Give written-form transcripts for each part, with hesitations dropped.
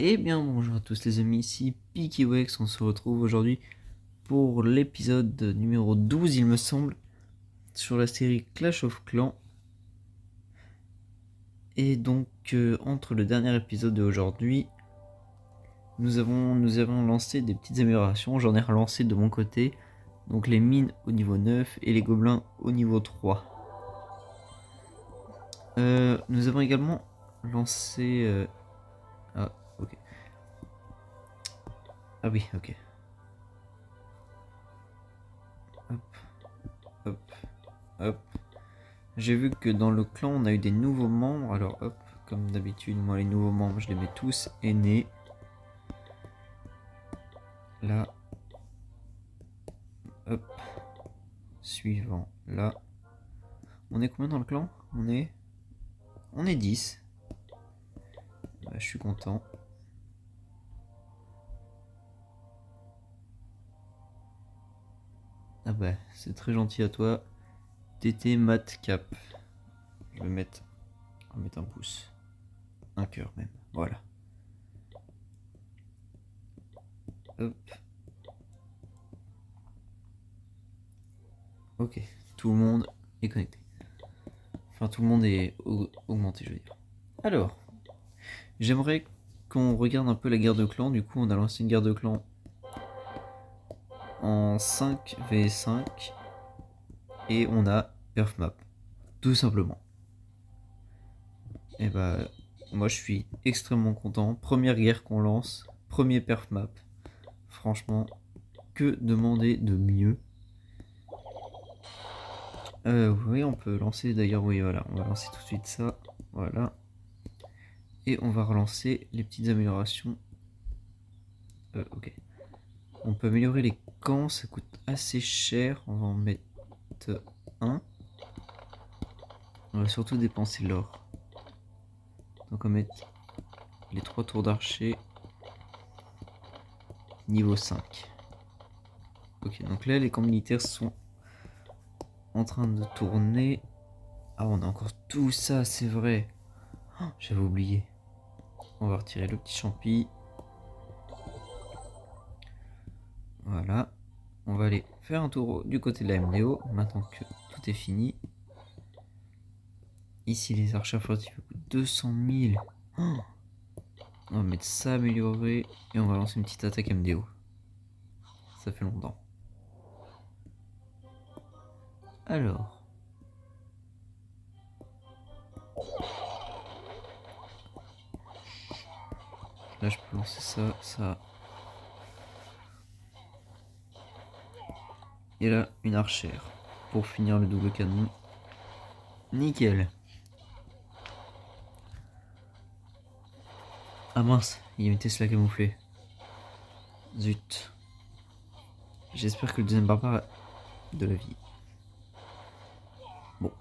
Eh bien bonjour à tous les amis, ici PikiWex, on se retrouve aujourd'hui pour l'épisode numéro 12 il me semble, sur la série Clash of Clans. Et donc entre le dernier épisode et aujourd'hui, nous avons lancé des petites améliorations, j'en ai relancé de mon côté, donc les mines au niveau 9 et les gobelins au niveau 3. Nous avons également lancé... Ah ok. Ah oui ok. Hop, hop, hop. J'ai vu que dans le clan on a eu des nouveaux membres, alors hop, comme d'habitude, moi les nouveaux membres je les mets tous aînés. Là, hop, suivant, là. On est combien dans le clan? On est 10. Bah, je suis content. Ah bah, c'est très gentil à toi. TT Mat Cap. Je vais mettre, on va mettre un pouce. Un cœur même, voilà. Hop. Ok, tout le monde est connecté. Enfin, tout le monde est augmenté, je veux dire. Alors, j'aimerais qu'on regarde un peu la guerre de clans. Du coup, on a lancé une guerre de clans en 5v5 et on a perfmap, tout simplement. Et bah, moi je suis extrêmement content. Première guerre qu'on lance, premier perfmap. Franchement, que demander de mieux? Oui, on peut lancer d'ailleurs, oui, voilà, on va lancer tout de suite ça. Voilà. Et on va relancer les petites améliorations. Ok. On peut améliorer les camps, ça coûte assez cher. On va en mettre un. On va surtout dépenser l'or. Donc on va mettre les 3 tours d'archer niveau 5. Ok, donc là les camps militaires sont en train de tourner. Ah, on a encore tout ça, c'est vrai. Oh, j'avais oublié. On va retirer le petit champi. Voilà. On va aller faire un tour du côté de la MDO, maintenant que tout est fini. Ici, les archers furtifs coûtent 200 000. Oh, on va mettre ça amélioré et on va lancer une petite attaque MDO. Ça fait longtemps. Alors. Là, je peux lancer ça, ça. Et là, une archère. Pour finir le double canon. Nickel. Ah mince, il y a une Tesla camouflée. Zut. J'espère que le deuxième barbare a de la vie. Bon.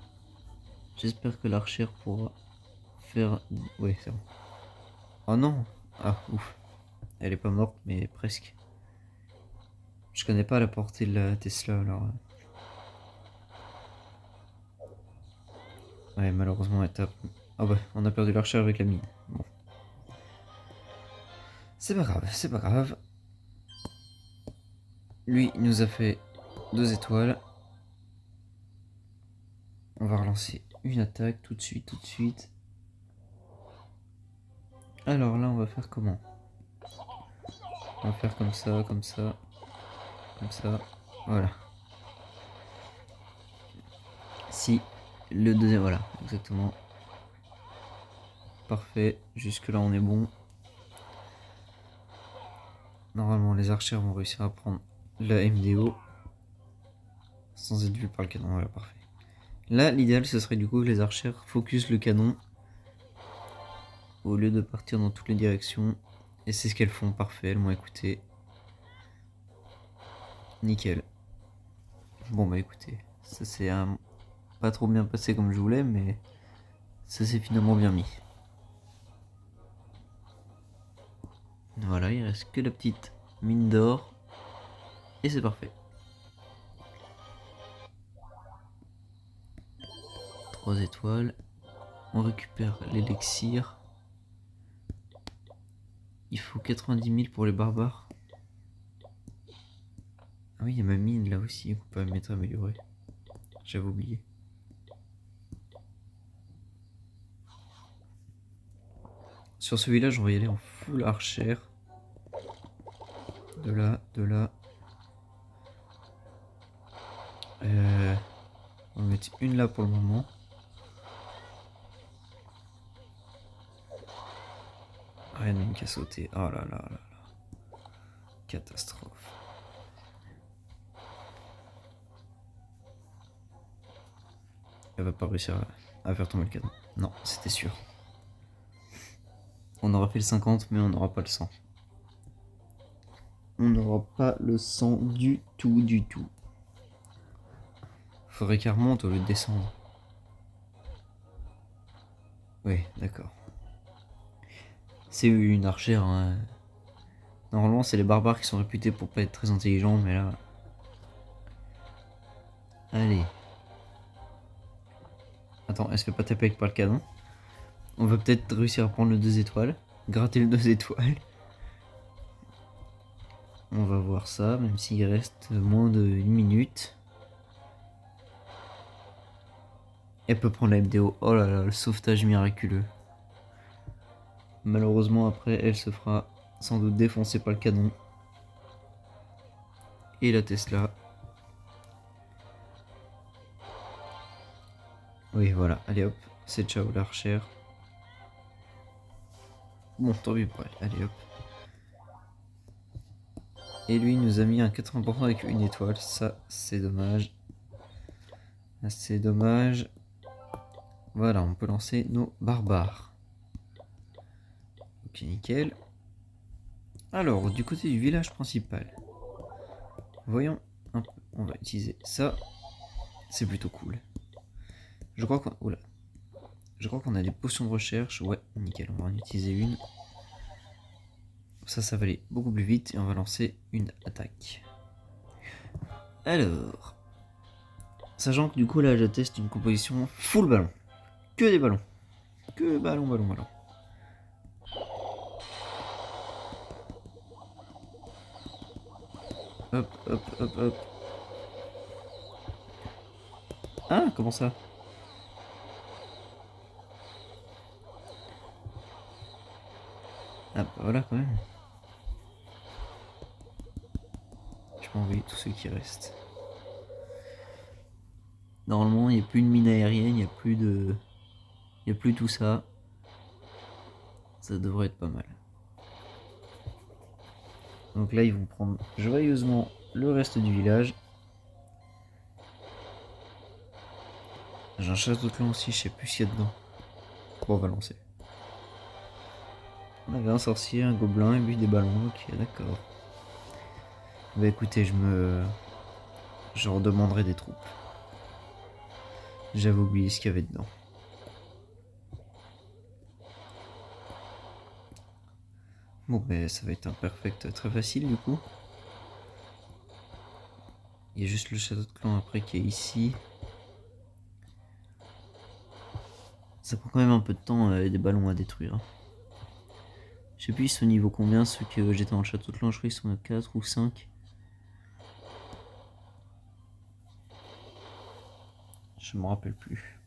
J'espère que l'archère pourra faire... Ouais, c'est bon. Oh non. Ah, ouf. Elle est pas morte, mais presque. Je connais pas la portée de la Tesla, alors... Ouais, malheureusement, elle tape... Ah bah, on a perdu l'archère avec la mine. Bon. C'est pas grave, c'est pas grave. Lui, il nous a fait 2 étoiles. On va relancer une attaque tout de suite, tout de suite. Alors là, on va faire comment? On va faire comme ça, comme ça, comme ça. Voilà. Si le deuxième, voilà, exactement. Parfait. Jusque là, on est bon. Normalement, les archères vont réussir à prendre la MDO sans être vus par le canon. Voilà, parfait. Là, l'idéal, ce serait du coup que les archères focus le canon au lieu de partir dans toutes les directions. Et c'est ce qu'elles font, parfait, elles m'ont écouté. Nickel. Bon bah écoutez, ça c'est pas trop bien passé comme je voulais, mais ça s'est finalement bien mis. Voilà, il reste que la petite mine d'or. Et c'est parfait. 3 étoiles. On récupère l'élixir. faut 90 000 pour les barbares. Ah oui, il y a ma mine là aussi qu'on peut mettre améliorée. J'avais oublié. Sur ce village, on va y aller en full archer. De là, de là. On va mettre une là pour le moment. Rien même qu'à sauter. Oh là là là là. Catastrophe. Elle va pas réussir à faire tomber le cadeau. Non, c'était sûr. On aura fait le 50, mais on n'aura pas le 100. On n'aura pas le 100 du tout, du tout. Faudrait qu'elle remonte au lieu de descendre. Oui, d'accord. C'est une archère. Hein. Normalement, c'est les barbares qui sont réputés pour pas être très intelligents, mais là... Allez. Attends, elle se fait pas taper avec par le canon. On va peut-être réussir à prendre le 2 étoiles. Gratter le 2 étoiles. On va voir ça, même s'il reste moins d'1 minute. Elle peut prendre la MDO. Oh là là, le sauvetage miraculeux. Malheureusement, après, elle se fera sans doute défoncer par le canon. Et la Tesla. Oui, voilà. Allez hop. C'est ciao l'archère. Bon, tant pis pour elle. Allez hop. Et lui nous a mis un 80% avec une étoile. Ça, c'est dommage. C'est dommage. Voilà, on peut lancer nos barbares. Ok, nickel. Alors, du côté du village principal. Voyons un peu. On va utiliser ça. C'est plutôt cool. Je crois qu'on... Oula. Je crois qu'on a des potions de recherche. Ouais, nickel. On va en utiliser une. Ça va aller beaucoup plus vite. Et on va lancer une attaque. Alors... Sachant que du coup là je teste une composition full ballon. Que des ballons. Que ballon, ballon, ballon. Hop, hop, hop, hop. Ah, comment ça? Ah bah voilà quand même. Je peux envoyer tous ceux qui restent. Normalement il n'y a plus de mine aérienne, il n'y a plus de... Il n'y a plus tout ça. Ça devrait être pas mal. Donc là ils vont prendre joyeusement le reste du village. J'ai un château de clan aussi, je sais plus ce qu'il y a dedans. Bon, on va lancer. On avait un sorcier, un gobelin et puis des ballons. Ok, d'accord. Bah écoutez, je redemanderai des troupes. J'avais oublié ce qu'il y avait dedans. Bon, ben ça va être un perfect très facile du coup. Il y a juste le château de clan après qui est ici. Ça prend quand même un peu de temps et des ballons à détruire. Je sais plus ils sont au niveau combien ceux que j'étais dans le château de clan, je crois qu'ils sont à 4 ou 5. Je me rappelle plus.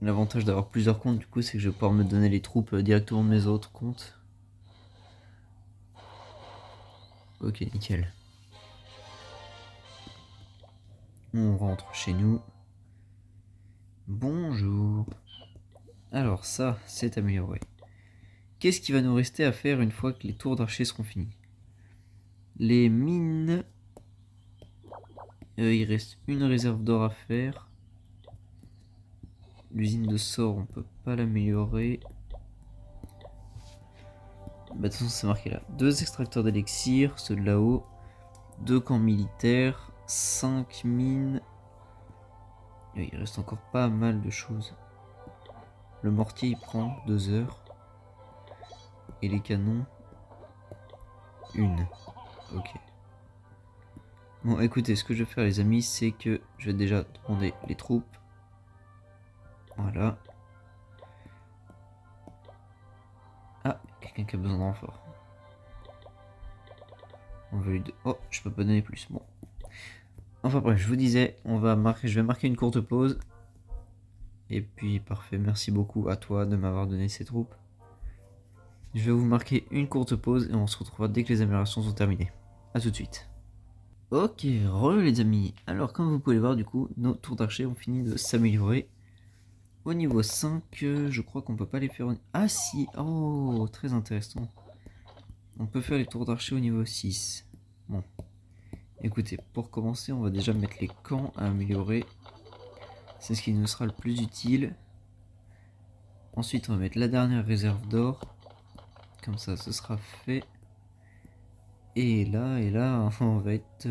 L'avantage d'avoir plusieurs comptes du coup c'est que je vais pouvoir me donner les troupes directement de mes autres comptes. Ok, nickel. On rentre chez nous. Bonjour. Alors ça, c'est amélioré. Qu'est-ce qui va nous rester à faire une fois que les tours d'archer seront finis? Les mines... il reste une réserve d'or à faire. L'usine de sort, on peut pas l'améliorer. Bah, de toute façon, c'est marqué là. 2 extracteurs d'élixir, ceux de là-haut. 2 camps militaires. 5 mines. Et il reste encore pas mal de choses. Le mortier, il prend 2 heures. Et les canons, 1. Ok. Bon, écoutez, ce que je vais faire, les amis, c'est que je vais déjà demander les troupes. Voilà. Ah, quelqu'un qui a besoin de renfort. On veut lui oh, je peux pas donner plus. Bon. Enfin bref, je vous disais, je vais marquer une courte pause. Et puis parfait, merci beaucoup à toi de m'avoir donné ces troupes. Je vais vous marquer une courte pause et on se retrouvera dès que les améliorations sont terminées. A tout de suite. Ok, re les amis. Alors comme vous pouvez le voir du coup, nos tours d'archer ont fini de s'améliorer. Au niveau 5, je crois qu'on peut pas les faire... Ah si, oh, très intéressant. On peut faire les tours d'archer au niveau 6. Bon. Écoutez, pour commencer, on va déjà mettre les camps à améliorer. C'est ce qui nous sera le plus utile. Ensuite, on va mettre la dernière réserve d'or. Comme ça, ce sera fait. Et là, on va être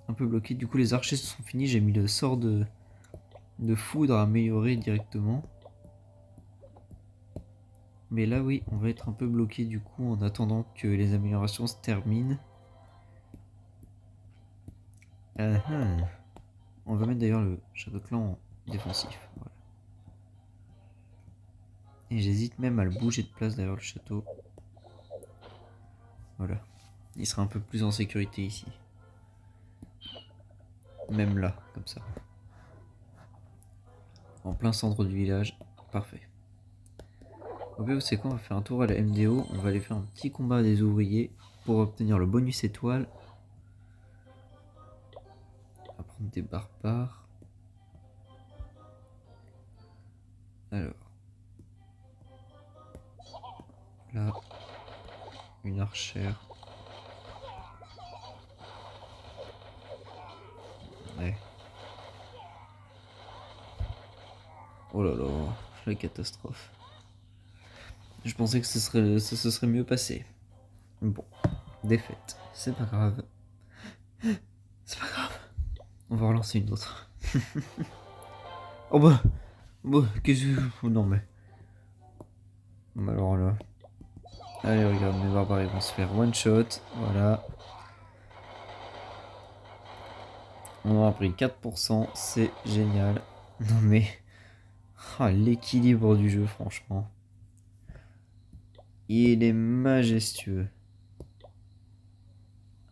un peu bloqué. Du coup, les archers sont finis. J'ai mis le sort de foudre à améliorer directement. Mais là, oui, on va être un peu bloqué du coup en attendant que les améliorations se terminent. On va mettre d'ailleurs le château clan en défensif. Voilà. Et j'hésite même à le bouger de place d'ailleurs le château. Voilà. Il sera un peu plus en sécurité ici. Même là, comme ça. En plein centre du village. Parfait. Ok, vous savez quoi, on va faire un tour à la MDO. On va aller faire un petit combat des ouvriers pour obtenir le bonus étoile. On va prendre des barbares. Alors. Là. Une archère. Ouais. Oh là là, la catastrophe. Je pensais que ça se serait mieux passé. Bon, défaite. C'est pas grave. C'est pas grave. On va relancer une autre. Oh bah, qu'est-ce que... Oh non mais... Alors là... Allez, regarde, mes barbares ils vont se faire one shot. Voilà. On a pris 4%, c'est génial. Non mais... Ah, l'équilibre du jeu, franchement. Il est majestueux.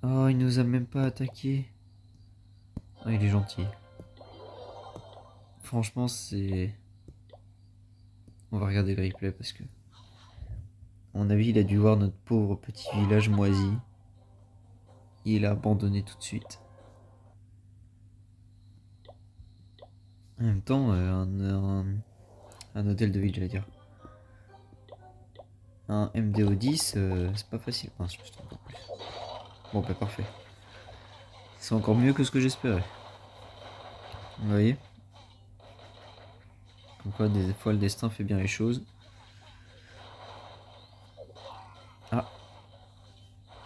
Oh, il nous a même pas attaqué. Ah, il est gentil. Franchement, c'est... On va regarder le replay parce que... À mon avis, il a dû voir notre pauvre petit village moisi. Il a abandonné tout de suite. En même temps, un hôtel de ville, j'allais dire. Un MDO 10, c'est pas facile. Ah, je me trompe encore plus. Bon, bah parfait. C'est encore mieux que ce que j'espérais. Vous voyez? Comme quoi, des fois, le destin fait bien les choses. Ah.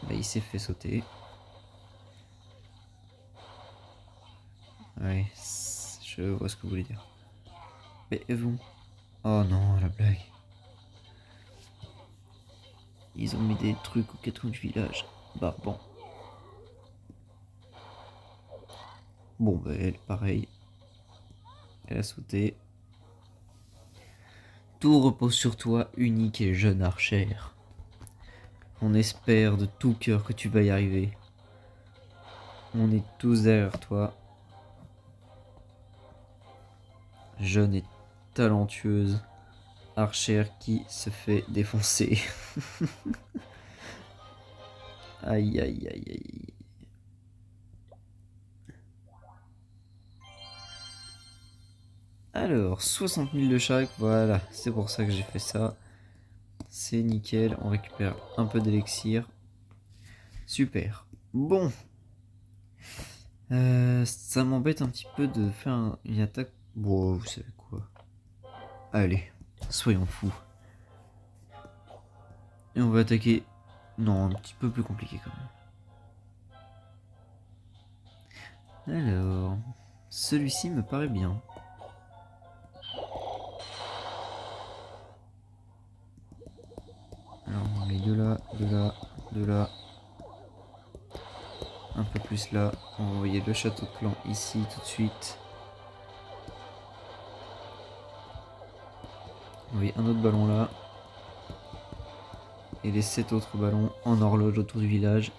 Bah, il s'est fait sauter. Ouais, je vois ce que vous voulez dire. Mais vous... Oh non, la blague. Ils ont mis des trucs aux quatre coins du village. Bah bon. Bon, bah elle, pareil. Elle a sauté. Tout repose sur toi, unique et jeune archère. On espère de tout cœur que tu vas y arriver. On est tous derrière toi. Jeune et talentueuse archère qui se fait défoncer. Aïe aïe aïe aïe. Alors, 60 000 de chaque, voilà, c'est pour ça que j'ai fait ça. C'est nickel, on récupère un peu d'élixir. Super. Bon. Ça m'embête un petit peu de faire une attaque. Bon, vous savez quoi. Allez, soyons fous. Et on va attaquer... Non, un petit peu plus compliqué quand même. Alors... Celui-ci me paraît bien. Alors on met de là, de là, de là. Un peu plus là. On va envoyer le château de clan ici tout de suite. Oui, un autre ballon là. et les 7 autres ballons en horloge autour du village.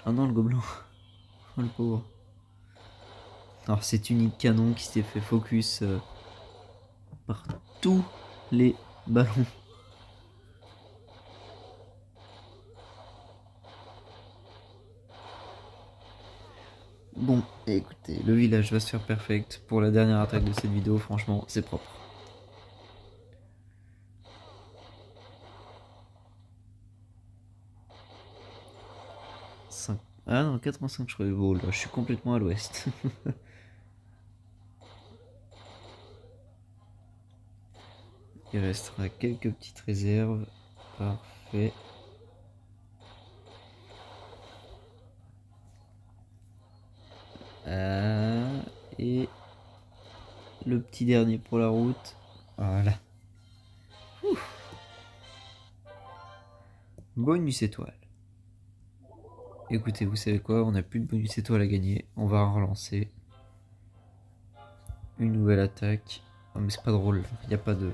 Ah non, le gobelin. Oh, le pauvre. Alors c'est unique canon qui s'est fait focus par tous les ballons. Bon, écoutez, le village va se faire perfect. Pour la dernière attaque de cette vidéo, franchement, c'est propre. Ah non, 85 je crois. Bon, là, je suis complètement à l'ouest. Il restera quelques petites réserves. Parfait. Et le petit dernier pour la route. Voilà. Ouf. Bonus étoile. Écoutez, vous savez quoi? On n'a plus de bonus étoile à gagner. On va relancer. Une nouvelle attaque. Oh, mais c'est pas drôle. Il n'y a pas de...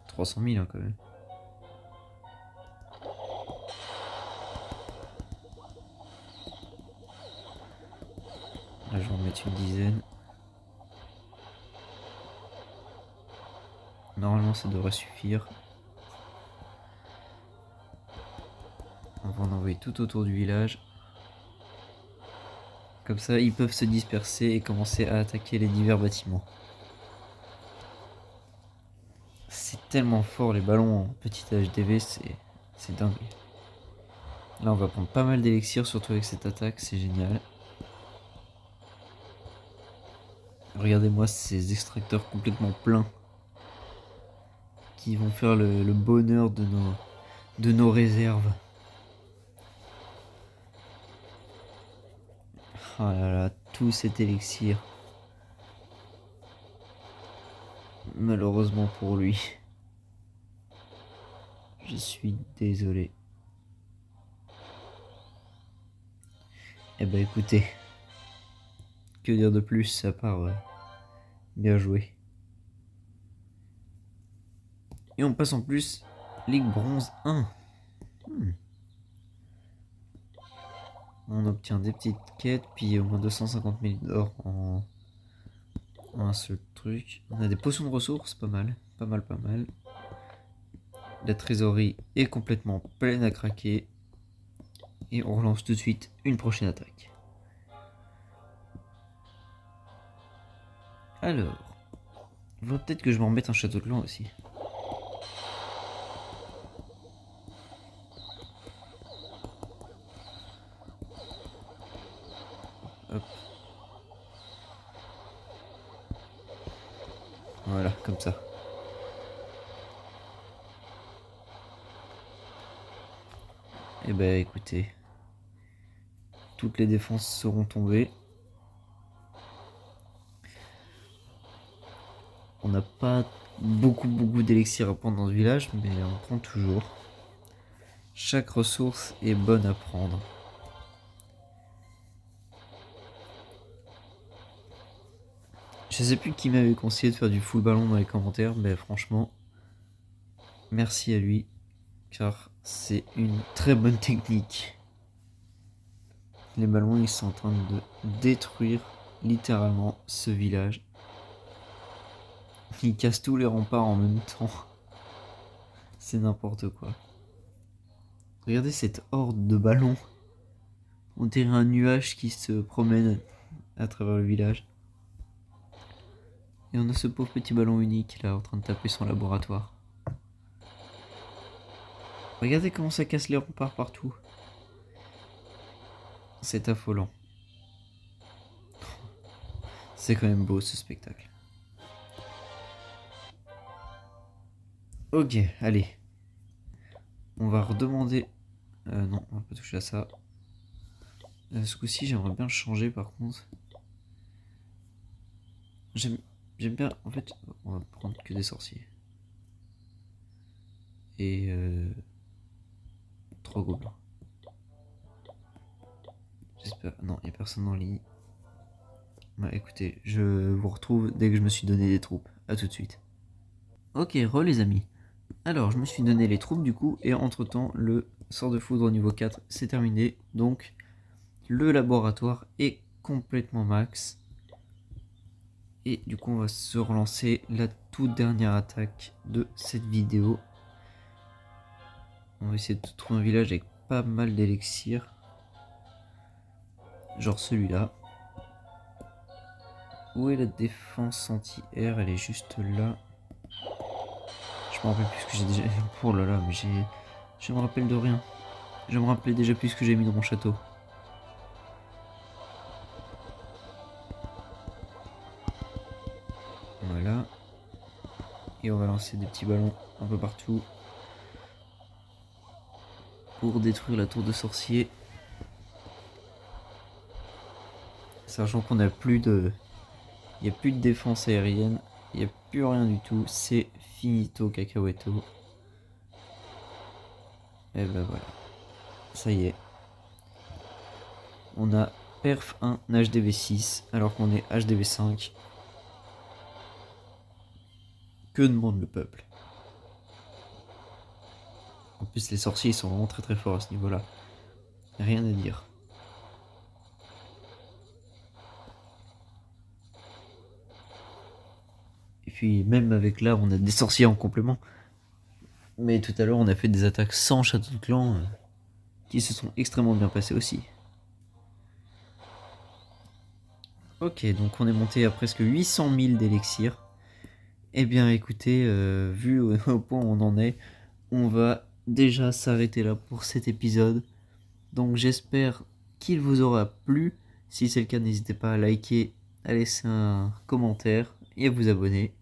300 000 hein, quand même. Là, je vais en mettre une dizaine. Normalement, ça devrait suffire. On va en envoyer tout autour du village. Comme ça, ils peuvent se disperser et commencer à attaquer les divers bâtiments. C'est tellement fort les ballons en petit HDV, c'est dingue. Là, on va prendre pas mal d'élixir, surtout avec cette attaque, c'est génial. Regardez-moi ces extracteurs complètement pleins qui vont faire le bonheur de nos réserves. Oh là là, tout cet élixir. Malheureusement pour lui. Je suis désolé. Eh ben écoutez, que dire de plus à part bien joué. Et on passe en plus Ligue Bronze 1. On obtient des petites quêtes, puis au moins 250 000 d'or en un seul truc. On a des potions de ressources, pas mal, pas mal, pas mal. La trésorerie est complètement pleine à craquer. Et on relance tout de suite une prochaine attaque. Alors, il faudrait peut-être que je m'en remette un château de clan aussi. Hop. Voilà, comme ça. Et bah écoutez, toutes les défenses seront tombées. On n'a pas beaucoup d'élixir à prendre dans ce village, mais on prend toujours. Chaque ressource est bonne à prendre. Je sais plus qui m'avait conseillé de faire du full ballon dans les commentaires, mais franchement, merci à lui, car c'est une très bonne technique. Les ballons, ils sont en train de détruire littéralement ce village. Ils cassent tous les remparts en même temps. C'est n'importe quoi. Regardez cette horde de ballons. On dirait un nuage qui se promène à travers le village. Et on a ce pauvre petit ballon unique là en train de taper son laboratoire. Regardez comment ça casse les remparts partout. C'est affolant. C'est quand même beau ce spectacle. Ok, allez. On va redemander... non, on va pas toucher à ça. Ce coup-ci, j'aimerais bien le changer par contre. J'aime bien... En fait, on va prendre que des sorciers. Et... 3 gobelins. J'espère... Non, il n'y a personne dans le lit. Bah écoutez, je vous retrouve dès que je me suis donné des troupes. A tout de suite. Ok, les amis. Alors, je me suis donné les troupes du coup, et entre temps, le sort de foudre au niveau 4 c'est terminé. Donc, le laboratoire est complètement max. Et du coup, on va se relancer la toute dernière attaque de cette vidéo. On va essayer de trouver un village avec pas mal d'élixir. Genre celui-là. Où est la défense anti-air? Elle est juste là. Je me rappelle plus ce que j'ai déjà... Oh là là, mais j'ai... Je me rappelle de rien. Je me rappelais déjà plus ce que j'ai mis dans mon château. Voilà. Et on va lancer des petits ballons un peu partout. Pour détruire la tour de sorcier. Sachant qu'on n'a plus de... Il n'y a plus de défense aérienne. Il n'y a plus rien du tout. C'est finito cacahueto. Et ben voilà. Ça y est. On a perf 1 HDV 6 alors qu'on est HDV 5. Que demande le peuple? En plus les sorciers sont vraiment très très forts à ce niveau là. Rien à dire. Et puis même avec là on a des sorciers en complément. Mais tout à l'heure on a fait des attaques sans château de clan qui se sont extrêmement bien passées aussi. Ok, donc on est monté à presque 800 000 d'élixir. Eh bien écoutez, vu au point où on en est, on va déjà s'arrêter là pour cet épisode. Donc j'espère qu'il vous aura plu. Si c'est le cas, n'hésitez pas à liker, à laisser un commentaire et à vous abonner.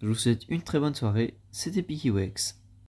Je vous souhaite une très bonne soirée. C'était PickyWex.